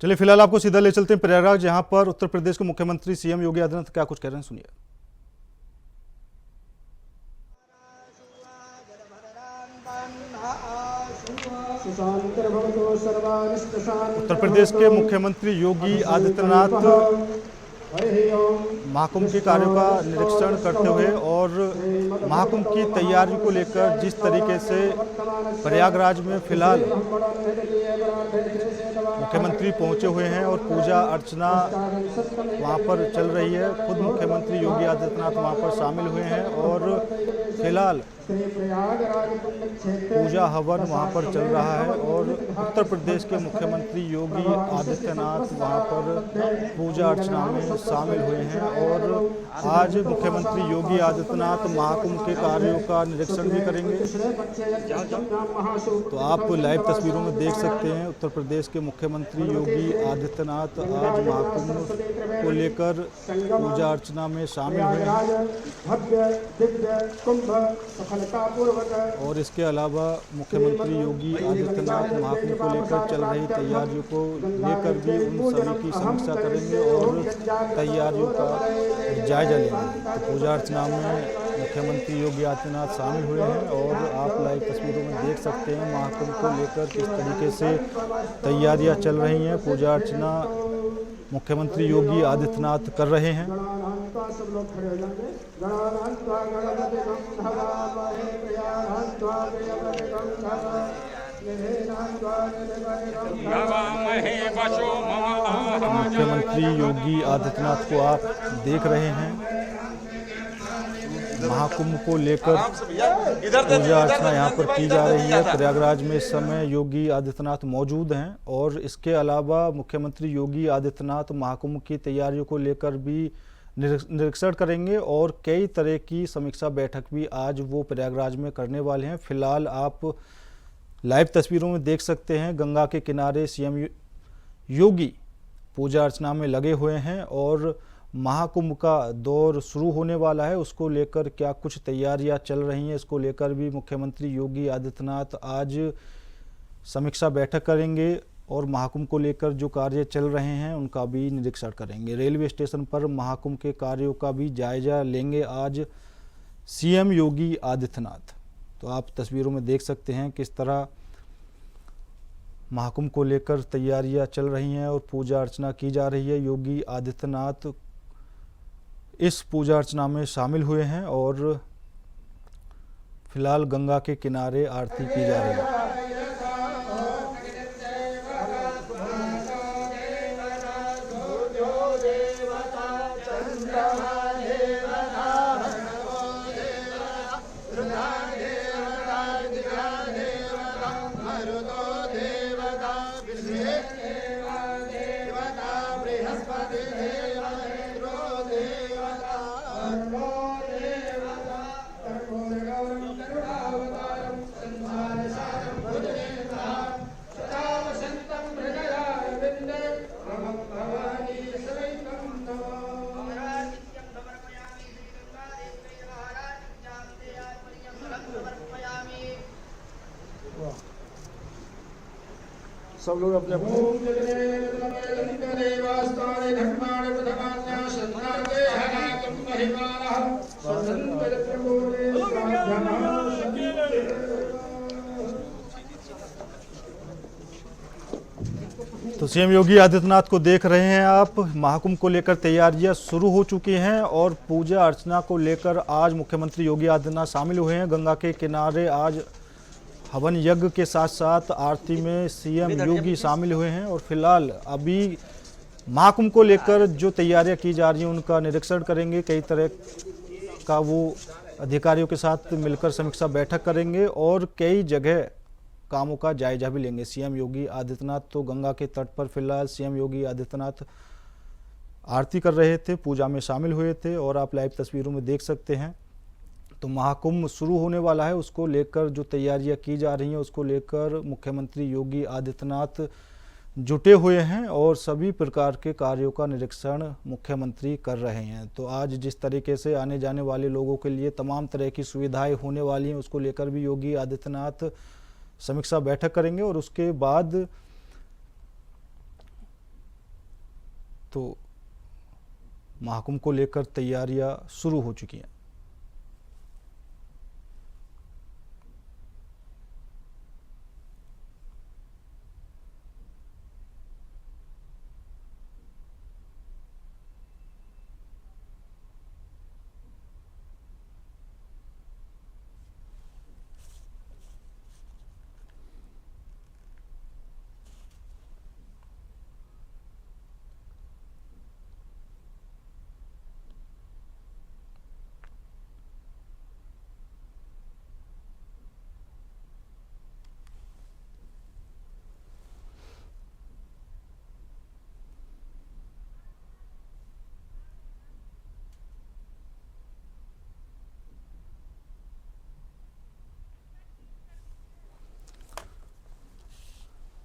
चलिए फिलहाल आपको सीधा ले चलते हैं प्रयागराज, जहां पर उत्तर प्रदेश के मुख्यमंत्री सीएम योगी आदित्यनाथ क्या कुछ कह रहे हैं, सुनिए। उत्तर प्रदेश के मुख्यमंत्री योगी आदित्यनाथ महाकुंभ के कार्यों का निरीक्षण करते हुए और महाकुंभ की तैयारी को लेकर जिस तरीके से प्रयागराज में फिलहाल मुख्यमंत्री पहुंचे हुए हैं और पूजा अर्चना वहां पर चल रही है, खुद मुख्यमंत्री योगी आदित्यनाथ वहां पर शामिल हुए हैं और फिलहाल पूजा हवन वहां पर चल रहा है और उत्तर प्रदेश के मुख्यमंत्री योगी आदित्यनाथ वहां पर पूजा अर्चना में शामिल हुए हैं और आज मुख्यमंत्री योगी आदित्यनाथ महाकुंभ के कार्यों का निरीक्षण भी करेंगे। तो आप लाइव तस्वीरों में देख सकते हैं उत्तर प्रदेश के मुख्यमंत्री योगी आदित्यनाथ आज महाकुंभ को लेकर पूजा अर्चना में शामिल हुए हैं और इसके अलावा मुख्यमंत्री योगी आदित्यनाथ महाकुंभ को लेकर चल रही तैयारियों को लेकर भी उन सभी की समीक्षा करेंगे और तैयारियों का जायजा लेंगे। तो पूजा अर्चना में मुख्यमंत्री योगी आदित्यनाथ शामिल हुए हैं और आप लाइव तस्वीरों में देख सकते हैं महाकुंभ को लेकर किस तरीके से तैयारियां चल रही हैं। पूजा अर्चना मुख्यमंत्री योगी आदित्यनाथ कर रहे हैं। मुख्यमंत्री योगी आदित्यनाथ को आप देख रहे हैं, महाकुंभ को लेकर पूजा अर्चना यहाँ पर की जा रही है। प्रयागराज में इस समय योगी आदित्यनाथ मौजूद हैं और इसके अलावा मुख्यमंत्री योगी आदित्यनाथ महाकुंभ की तैयारियों को लेकर भी निरीक्षण करेंगे और कई तरह की समीक्षा बैठक भी आज वो प्रयागराज में करने वाले हैं। फिलहाल आप लाइव तस्वीरों में देख सकते हैं गंगा के किनारे सीएम योगी पूजा अर्चना में लगे हुए हैं और महाकुंभ का दौर शुरू होने वाला है, उसको लेकर क्या कुछ तैयारियां चल रही हैं, इसको लेकर भी मुख्यमंत्री योगी आदित्यनाथ आज समीक्षा बैठक करेंगे और महाकुंभ को लेकर जो कार्य चल रहे हैं उनका भी निरीक्षण करेंगे। रेलवे स्टेशन पर महाकुंभ के कार्यों का भी जायजा लेंगे आज सीएम योगी आदित्यनाथ। तो आप तस्वीरों में देख सकते हैं किस तरह महाकुंभ को लेकर तैयारियां चल रही हैं और पूजा अर्चना की जा रही है। योगी आदित्यनाथ इस पूजा अर्चना में शामिल हुए हैं और फिलहाल गंगा के किनारे आरती की जा रही है। सब लोग अपने तो सीएम योगी आदित्यनाथ को देख रहे हैं आप, महाकुंभ को लेकर तैयारियां शुरू हो चुकी हैं और पूजा अर्चना को लेकर आज मुख्यमंत्री योगी आदित्यनाथ शामिल हुए हैं। गंगा के किनारे आज हवन यज्ञ के साथ साथ आरती में सीएम योगी शामिल हुए हैं और फिलहाल अभी महाकुंभ को लेकर जो तैयारियां की जा रही हैं उनका निरीक्षण करेंगे। कई तरह का वो अधिकारियों के साथ मिलकर समीक्षा बैठक करेंगे और कई जगह कामों का जायजा भी लेंगे सीएम योगी आदित्यनाथ। तो गंगा के तट पर फिलहाल सीएम योगी आदित्यनाथ आरती कर रहे थे, पूजा में शामिल हुए थे और आप लाइव तस्वीरों में देख सकते हैं। तो महाकुंभ शुरू होने वाला है, उसको लेकर जो तैयारियां की जा रही हैं उसको लेकर मुख्यमंत्री योगी आदित्यनाथ जुटे हुए हैं और सभी प्रकार के कार्यों का निरीक्षण मुख्यमंत्री कर रहे हैं। तो आज जिस तरीके से आने जाने वाले लोगों के लिए तमाम तरह की सुविधाएं होने वाली हैं उसको लेकर भी योगी आदित्यनाथ समीक्षा बैठक करेंगे और उसके बाद तो महाकुंभ को लेकर तैयारियां शुरू हो चुकी हैं।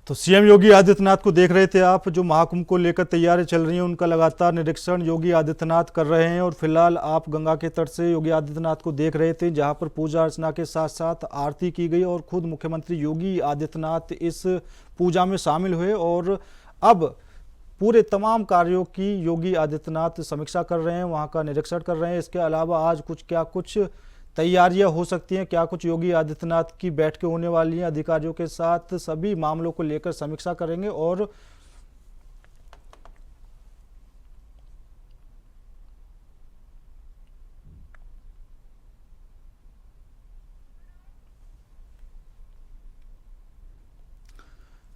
तो सीएम योगी आदित्यनाथ को देख रहे थे आप, जो महाकुंभ को लेकर तैयारी चल रही है उनका लगातार निरीक्षण योगी आदित्यनाथ कर रहे हैं। और फिलहाल आप गंगा के तट से योगी आदित्यनाथ को देख रहे थे, जहां पर पूजा अर्चना के साथ साथ आरती की गई और खुद मुख्यमंत्री योगी आदित्यनाथ इस पूजा में शामिल हुए। और अब पूरे तमाम कार्यों की योगी आदित्यनाथ समीक्षा कर रहे हैं, वहां का निरीक्षण कर रहे हैं। इसके अलावा आज कुछ तैयारियां हो सकती हैं, क्या कुछ योगी आदित्यनाथ की बैठकें होने वाली हैं, अधिकारियों के साथ सभी मामलों को लेकर समीक्षा करेंगे। और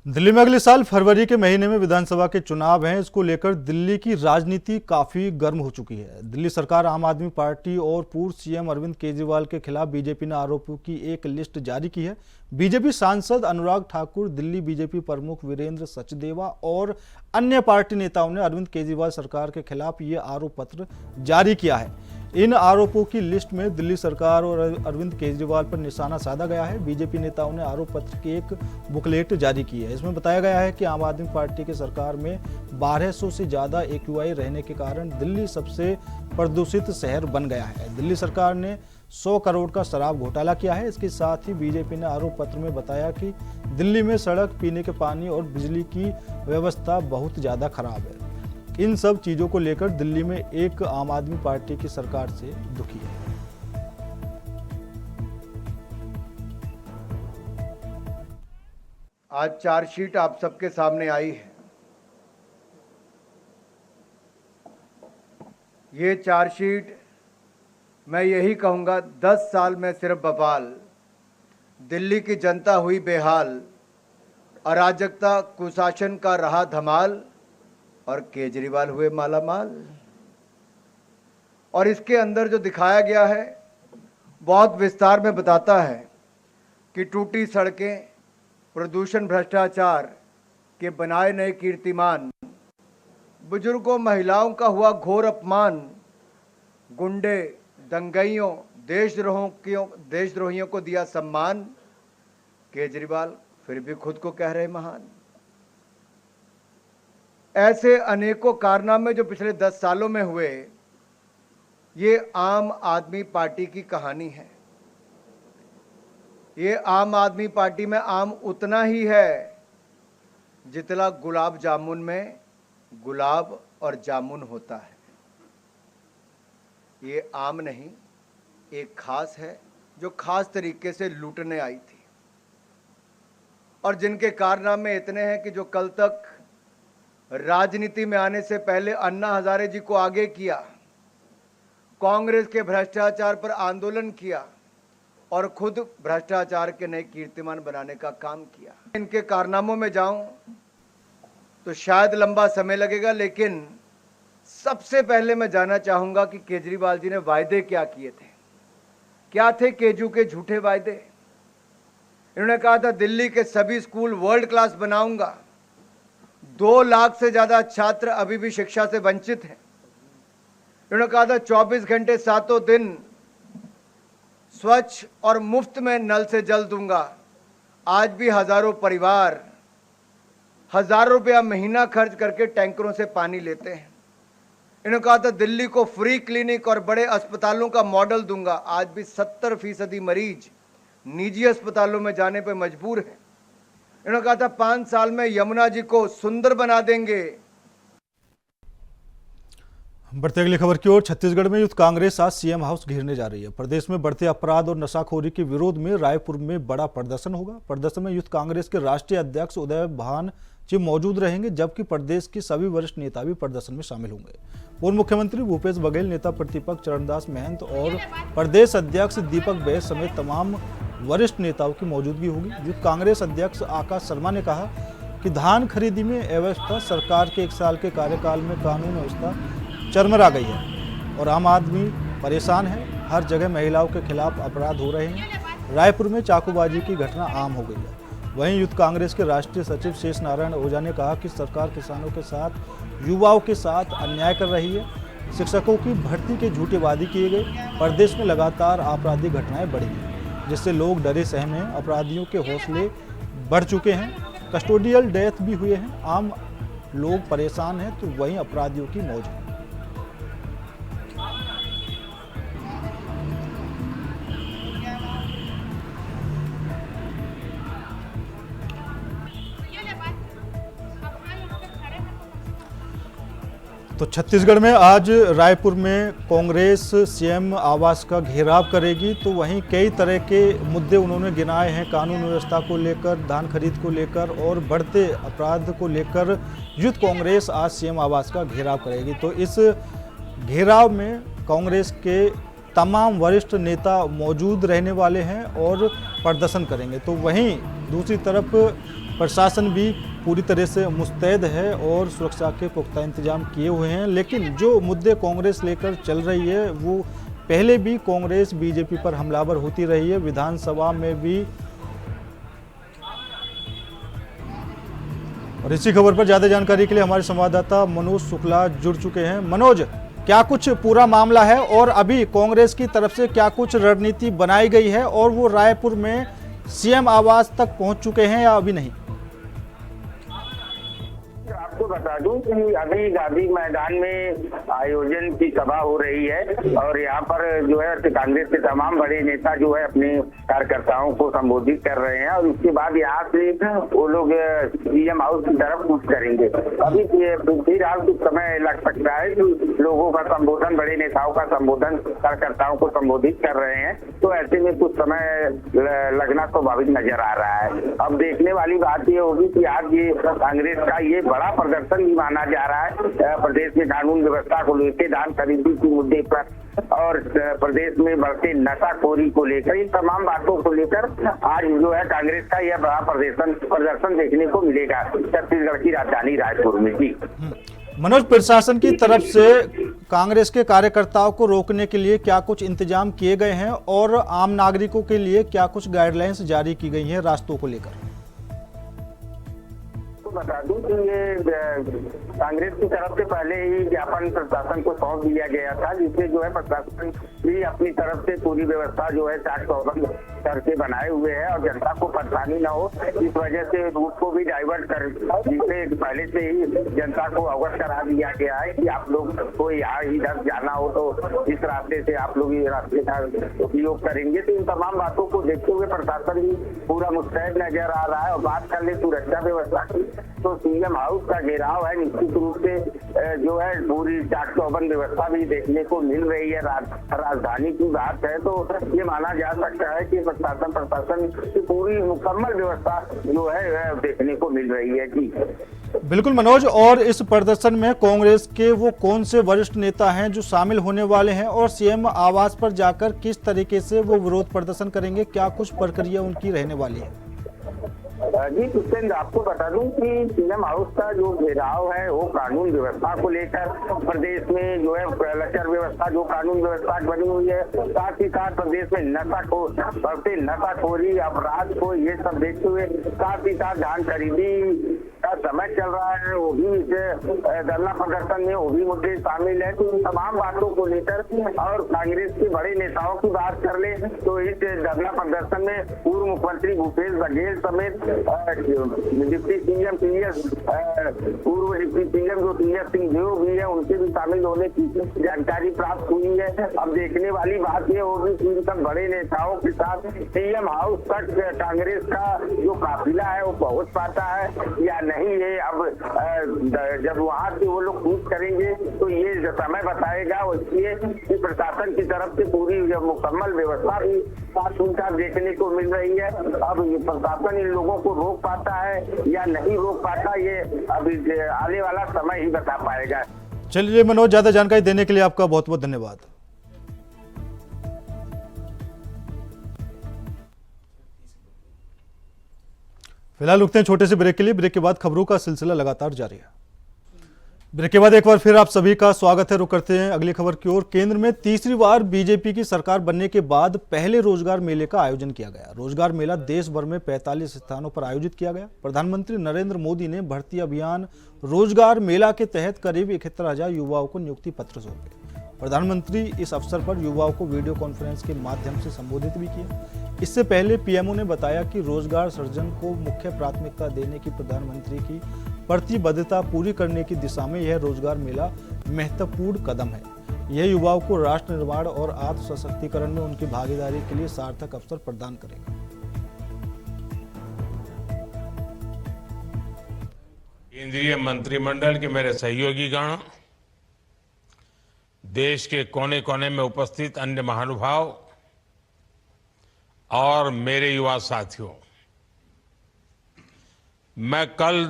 दिल्ली में अगले साल फरवरी के महीने में विधानसभा के चुनाव हैं। इसको लेकर दिल्ली की राजनीति काफी गर्म हो चुकी है। दिल्ली सरकार, आम आदमी पार्टी और पूर्व सीएम अरविंद केजरीवाल के खिलाफ बीजेपी ने आरोपों की एक लिस्ट जारी की है। बीजेपी सांसद अनुराग ठाकुर, दिल्ली बीजेपी प्रमुख वीरेंद्र सचदेवा और अन्य पार्टी नेताओं ने अरविंद केजरीवाल सरकार के खिलाफ ये आरोप पत्र जारी किया है। इन आरोपों की लिस्ट में दिल्ली सरकार और अरविंद केजरीवाल पर निशाना साधा गया है। बीजेपी नेताओं ने आरोप पत्र की एक बुकलेट जारी की है। इसमें बताया गया है कि आम आदमी पार्टी की सरकार में 1200 से ज्यादा AQI रहने के कारण दिल्ली सबसे प्रदूषित शहर बन गया है। दिल्ली सरकार ने 100 करोड़ का शराब घोटाला किया है। इसके साथ ही बीजेपी ने आरोप पत्र में बताया कि दिल्ली में सड़क, पीने के पानी और बिजली की व्यवस्था बहुत ज्यादा खराब है। इन सब चीजों को लेकर दिल्ली में एक आम आदमी पार्टी की सरकार से दुखी है। आज चार्जशीट आप सबके सामने आई है। ये चार्जशीट, मैं यही कहूंगा, 10 साल में सिर्फ बवाल, दिल्ली की जनता हुई बेहाल, अराजकता कुशासन का रहा धमाल और केजरीवाल हुए मालामाल। और इसके अंदर जो दिखाया गया है बहुत विस्तार में बताता है कि टूटी सड़कें, प्रदूषण, भ्रष्टाचार के बनाए नए कीर्तिमान, बुजुर्गों महिलाओं का हुआ घोर अपमान, गुंडे दंगइयों देशद्रोहियों को दिया सम्मान। केजरीवाल फिर भी खुद को कह रहे महान। ऐसे अनेकों कारनामे जो पिछले 10 सालों में हुए, ये आम आदमी पार्टी की कहानी है। ये आम आदमी पार्टी में आम उतना ही है जितना गुलाब जामुन में गुलाब और जामुन होता है। ये आम नहीं, एक खास है जो खास तरीके से लूटने आई थी और जिनके कारनामे इतने हैं कि जो कल तक राजनीति में आने से पहले अन्ना हजारे जी को आगे किया, कांग्रेस के भ्रष्टाचार पर आंदोलन किया और खुद भ्रष्टाचार के नए कीर्तिमान बनाने का काम किया। इनके कारनामों में जाऊं तो शायद लंबा समय लगेगा, लेकिन सबसे पहले मैं जानना चाहूंगा कि केजरीवाल जी ने वायदे क्या किए थे। क्या थे केजू के झूठे वायदे? इन्होंने कहा था दिल्ली के सभी स्कूल वर्ल्ड क्लास बनाऊंगा। 2 लाख से ज्यादा छात्र अभी भी शिक्षा से वंचित हैं। इन्होंने कहा था 24 घंटे 7 दिन स्वच्छ और मुफ्त में नल से जल दूंगा। आज भी हजारों परिवार हजारों रुपया महीना खर्च करके टैंकरों से पानी लेते हैं। इन्होंने कहा था दिल्ली को फ्री क्लिनिक और बड़े अस्पतालों का मॉडल दूंगा। आज भी 70% मरीज निजी अस्पतालों में जाने पर मजबूर हैं। इन्होंने कहा था 5 साल में यमुना जी को सुंदर बना देंगे। बढ़ते अगली खबर की ओर। छत्तीसगढ़ में यूथ कांग्रेस आज सीएम हाउस घेरने जा रही है। प्रदेश में बढ़ते अपराध और नशाखोरी के विरोध में रायपुर में बड़ा प्रदर्शन होगा। प्रदर्शन में यूथ कांग्रेस के राष्ट्रीय अध्यक्ष उदय भान जी मौजूद रहेंगे, जबकि प्रदेश के सभी वरिष्ठ नेता भी प्रदर्शन में शामिल होंगे। पूर्व मुख्यमंत्री भूपेश बघेल, नेता प्रतिपक्ष चरणदास महंत और प्रदेश अध्यक्ष दीपक बैस समेत तमाम वरिष्ठ नेताओं की मौजूदगी होगी। यूथ कांग्रेस अध्यक्ष आकाश शर्मा ने कहा कि धान खरीदी में अव्यवस्था, सरकार के 1 साल के कार्यकाल में कानून व्यवस्था चरमरा गई है और आम आदमी परेशान है। हर जगह महिलाओं के खिलाफ अपराध हो रहे हैं। रायपुर में चाकूबाजी की घटना आम हो गई है। वहीं यूथ कांग्रेस के राष्ट्रीय सचिव शेष नारायण ओझा ने कहा कि सरकार किसानों के साथ, युवाओं के साथ अन्याय कर रही है। शिक्षकों की भर्ती के झूठे वादे किए गए। प्रदेश में लगातार आपराधिक घटनाएं बढ़ी हैं, जिससे लोग डरे सहमे हैं। अपराधियों के हौसले बढ़ चुके हैं। कस्टोडियल डेथ भी हुए हैं। आम लोग परेशान हैं तो वहीं अपराधियों की मौज है। तो छत्तीसगढ़ में आज रायपुर में कांग्रेस सीएम आवास का घेराव करेगी। तो वहीं कई तरह के मुद्दे उन्होंने गिनाए हैं, कानून व्यवस्था को लेकर, धान खरीद को लेकर और बढ़ते अपराध को लेकर यूथ कांग्रेस आज सीएम आवास का घेराव करेगी। तो इस घेराव में कांग्रेस के तमाम वरिष्ठ नेता मौजूद रहने वाले हैं और प्रदर्शन करेंगे। तो वहीं दूसरी तरफ प्रशासन भी पूरी तरह से मुस्तैद है और सुरक्षा के पुख्ता इंतजाम किए हुए हैं। लेकिन जो मुद्दे कांग्रेस लेकर चल रही है, वो पहले भी कांग्रेस बीजेपी पर हमलावर होती रही है। विधानसभा में भी। और इसी खबर पर ज्यादा जानकारी के लिए हमारे संवाददाता मनोज शुक्ला जुड़ चुके हैं। मनोज, क्या कुछ पूरा मामला है और अभी कांग्रेस की तरफ से क्या कुछ रणनीति बनाई गई है और वो रायपुर में सीएम आवास तक पहुंच चुके हैं या अभी नहीं? आपको बता दूं कि अभी गांधी मैदान में आयोजन की सभा हो रही है और यहाँ पर जो है कांग्रेस के तमाम बड़े नेता जो है अपने कार्यकर्ताओं को संबोधित कर रहे हैं और उसके बाद यहाँ से वो लोग सीएम हाउस की तरफ कूच करेंगे। अभी फिलहाल कुछ समय लग सकता है कि लोगों का संबोधन, बड़े नेताओं का संबोधन कार्यकर्ताओं को संबोधित कर रहे हैं, तो ऐसे में कुछ समय लगना स्वाभाविक नजर आ रहा है। अब देखने वाली बात ये होगी कि आज ये कांग्रेस का ये बड़ा प्रदर्शन भी माना जा रहा है प्रदेश में कानून व्यवस्था को लेकर, धान खरीदी के मुद्दे पर और प्रदेश में बढ़ते नशाखोरी को लेकर, इन तमाम बातों को लेकर आज जो है कांग्रेस का यह बड़ा प्रदर्शन देखने को मिलेगा छत्तीसगढ़ की राजधानी रायपुर में। जी मनोज, प्रशासन की तरफ से कांग्रेस के कार्यकर्ताओं को रोकने के लिए क्या कुछ इंतजाम किए गए हैं और आम नागरिकों के लिए क्या कुछ गाइडलाइंस जारी की गई हैं रास्तों को लेकर? बता दूं कि ये कांग्रेस की तरफ से पहले ही ज्ञापन प्रशासन को सौंप दिया गया था, जिससे जो है प्रशासन भी अपनी तरफ से पूरी व्यवस्था जो है चाक चौबंद करके बनाए हुए है और जनता को परेशानी न हो, इस वजह से रूट को भी डाइवर्ट कर, जिससे पहले से ही जनता को अवगत करा दिया गया है कि आप लोग को यहाँ इधर जाना हो तो इस रास्ते से आप लोग ये रास्ते का उपयोग करेंगे। तो इन तमाम बातों को देखते हुए प्रशासन भी पूरा मुस्तैद नजर आ रहा है। और बात कर ले सुरक्षा व्यवस्था की, तो सीएम हाउस का घेराव है, निश्चित रूप से जो है पूरी चाक चौबंद व्यवस्था भी देखने को मिल रही है। राजधानी की बात है तो ये माना जा सकता है कि प्रशासन की पूरी मुकम्मल व्यवस्था जो है देखने को मिल रही है। जी बिल्कुल मनोज, और इस प्रदर्शन में कांग्रेस के वो कौन से वरिष्ठ नेता हैं जो शामिल होने वाले हैं और सीएम आवास पर जाकर किस तरीके से वो विरोध प्रदर्शन करेंगे, क्या कुछ प्रक्रिया उनकी रहने वाली है? जी पुष्पेंद्र, आपको बता दूं कि सीएम हाउस का जो घेराव है वो कानून व्यवस्था को लेकर, प्रदेश में जो है लचर व्यवस्था जो कानून व्यवस्था बनी हुई है, साथ ही साथ प्रदेश में बढ़ते नशाखोरी, अपराध को ये सब देखते हुए, साथ ही साथ धान खरीदी का समय चल रहा है, वो भी धरना प्रदर्शन में वो भी मुद्दे शामिल है। तो इन तमाम बातों को लेकर और कांग्रेस के बड़े नेताओं की बात कर ले तो इस धरना प्रदर्शन में पूर्व मुख्यमंत्री भूपेश बघेल समेत डिप्टी सीएम पूर्व डिप्टी सीएम जो टीएस सिंहदेव भी है, उनके भी शामिल होने की जानकारी प्राप्त हुई है। अब देखने वाली बात ये होगी कि इन सब बड़े नेताओं के साथ सीएम हाउस तक कांग्रेस का जो काफिला है वो पहुंच पाता है या नहीं। नहीं ये अब जब वहां से वो लोग कूच करेंगे तो ये समय बताएगा। और इसलिए कि प्रशासन की तरफ से पूरी मुकम्मल व्यवस्था भी साफ सुथरा देखने को मिल रही है। अब ये प्रशासन इन लोगों को रोक पाता है या नहीं रोक पाता, ये अभी आने वाला समय ही बता पाएगा। चलिए मनोज, ज्यादा जानकारी देने के लिए आपका बहुत बहुत धन्यवाद। फिलहाल रुकते हैं छोटे से ब्रेक के लिए। ब्रेक के बाद खबरों का सिलसिला लगातार जारी है। ब्रेक के बाद एक बार फिर आप सभी का स्वागत है। रुक करते हैं अगली खबर की ओर। केंद्र में तीसरी बार बीजेपी की सरकार बनने के बाद पहले रोजगार मेले का आयोजन किया गया। रोजगार मेला देश भर में 45 स्थानों पर आयोजित किया गया। प्रधानमंत्री नरेंद्र मोदी ने भर्ती अभियान रोजगार मेला के तहत करीब 71,000 युवाओं को नियुक्ति पत्र सौंपे। प्रधानमंत्री इस अवसर पर युवाओं को वीडियो कॉन्फ्रेंस के माध्यम से संबोधित भी किया। इससे पहले पीएमओ ने बताया कि रोजगार सृजन को मुख्य प्राथमिकता देने की प्रधानमंत्री की प्रतिबद्धता पूरी करने की दिशा में यह रोजगार मेला महत्वपूर्ण कदम है। यह युवाओं को राष्ट्र निर्माण और आत्म सशक्तिकरण में उनकी भागीदारी के लिए सार्थक अवसर प्रदान करेगा। केंद्रीय मंत्रिमंडल के मेरे सहयोगीगण, देश के कोने कोने में उपस्थित अन्य महानुभाव और मेरे युवा साथियों, मैं कल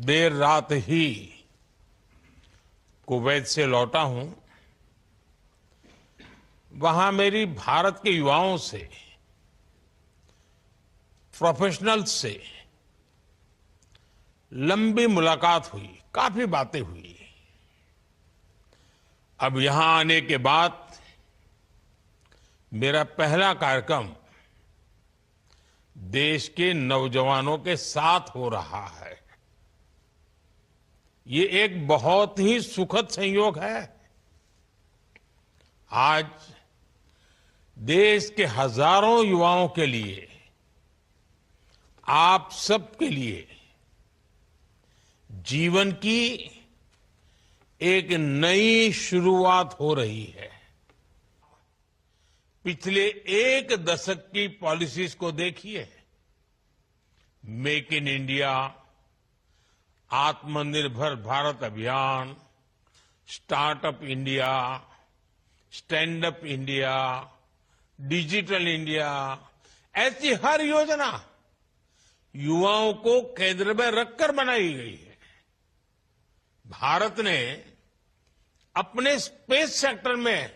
देर रात ही कुवैत से लौटा हूं। वहां मेरी भारत के युवाओं से, प्रोफेशनल्स से लंबी मुलाकात हुई, काफी बातें हुई। अब यहां आने के बाद मेरा पहला कार्यक्रम देश के नौजवानों के साथ हो रहा है। ये एक बहुत ही सुखद संयोग है। आज देश के हजारों युवाओं के लिए, आप सबके लिए जीवन की एक नई शुरुआत हो रही है। पिछले एक दशक की पॉलिसीज को देखिए। मेक इन इंडिया, आत्मनिर्भर भारत अभियान, startup India, stand up India, digital India, ऐसी हर योजना युवाओं को केंद्र में रखकर बनाई गई है। भारत ने अपने स्पेस सेक्टर में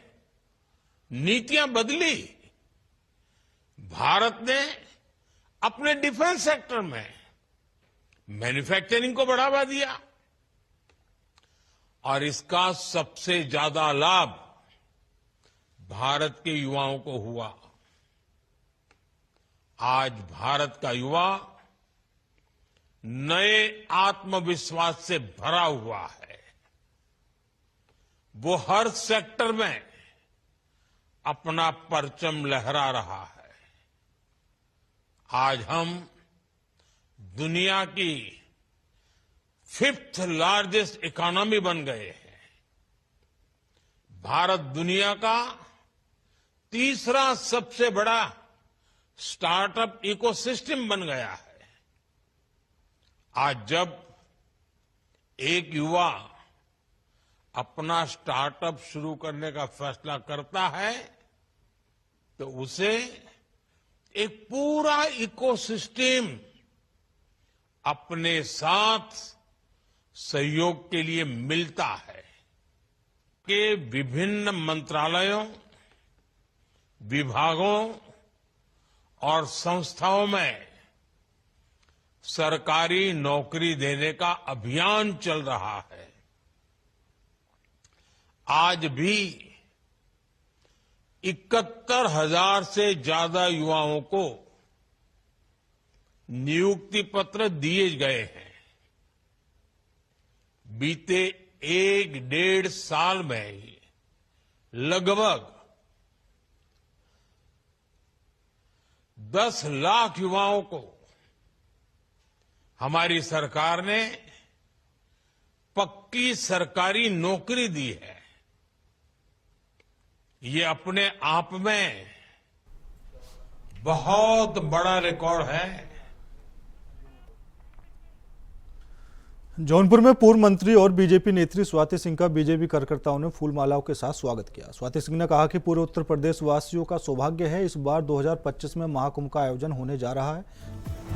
नीतियां बदली। भारत ने अपने डिफेंस सेक्टर में मैन्युफैक्चरिंग को बढ़ावा दिया और इसका सबसे ज्यादा लाभ भारत के युवाओं को हुआ। आज भारत का युवा नए आत्मविश्वास से भरा हुआ है। वो हर सेक्टर में अपना परचम लहरा रहा है। आज हम दुनिया की 5th लार्जेस्ट इकोनॉमी बन गए हैं। भारत दुनिया का तीसरा सबसे बड़ा स्टार्टअप इकोसिस्टम बन गया है। आज जब एक युवा अपना स्टार्टअप शुरू करने का फैसला करता है तो उसे एक पूरा इकोसिस्टम अपने साथ सहयोग के लिए मिलता है। के विभिन्न मंत्रालयों, विभागों और संस्थाओं में सरकारी नौकरी देने का अभियान चल रहा है। आज भी 71,000 से ज्यादा युवाओं को नियुक्ति पत्र दिए गए हैं। बीते 1-1.5 साल में ही लगभग 10 लाख युवाओं को हमारी सरकार ने पक्की सरकारी नौकरी दी है। ये अपने आप में बहुत बड़ा रिकॉर्ड है। जौनपुर में पूर्व मंत्री और बीजेपी नेत्री स्वाति सिंह का बीजेपी कार्यकर्ताओं ने फूल मालाओं के साथ स्वागत किया। स्वाति सिंह ने कहा कि पूरे उत्तर प्रदेश वासियों का सौभाग्य है, इस बार 2025 में महाकुंभ का आयोजन होने जा रहा है।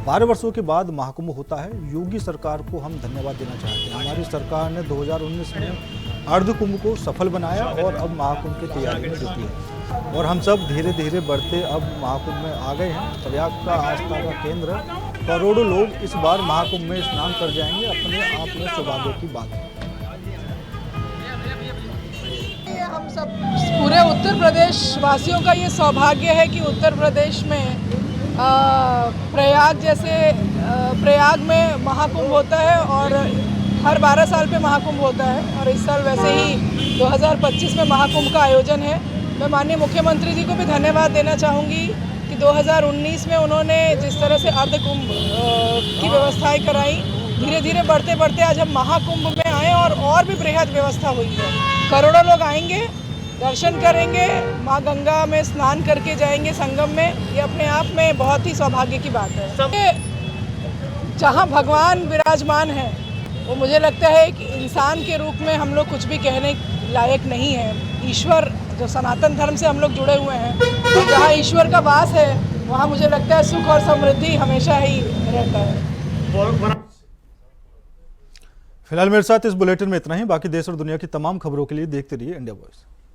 12 वर्षों के बाद महाकुंभ होता है। योगी सरकार को हम धन्यवाद देना चाहते हैं। हमारी सरकार ने 2019 में अर्धकुंभ को सफल बनाया और अब महाकुंभ की तैयारी में जुटी है और हम सब धीरे धीरे बढ़ते अब महाकुंभ में आ गए हैं। प्रयाग का आस्था का केंद्र है। करोड़ों लोग इस बार महाकुंभ में स्नान कर जाएंगे। अपने आप में सौभाग्य की बात है। हम सब पूरे उत्तर प्रदेश वासियों का ये सौभाग्य है कि उत्तर प्रदेश में प्रयाग में महाकुंभ होता है और हर 12 साल पे महाकुंभ होता है और इस साल वैसे ही 2025 में महाकुंभ का आयोजन है। मैं माननीय मुख्यमंत्री जी को भी धन्यवाद देना चाहूँगी कि 2019 में उन्होंने जिस तरह से अर्धकुंभ की व्यवस्थाएं कराई, धीरे धीरे बढ़ते बढ़ते आज हम महाकुंभ में आए और भी बृहद व्यवस्था हुई है। करोड़ों लोग आएंगे, दर्शन करेंगे, माँ गंगा में स्नान करके जाएंगे संगम में। ये अपने आप में बहुत ही सौभाग्य की बात है। जहाँ भगवान विराजमान है वो मुझे लगता है कि इंसान के रूप में हम लोग कुछ भी कहने लायक नहीं है। ईश्वर जो सनातन धर्म से हम लोग जुड़े हुए हैं, तो जहाँ ईश्वर का वास है वहाँ मुझे लगता है सुख और समृद्धि हमेशा ही रहता है। फिलहाल मेरे साथ इस बुलेटिन में इतना ही। बाकी देश और दुनिया की तमाम खबरों के लिए देखते रहिए इंडिया वॉइस।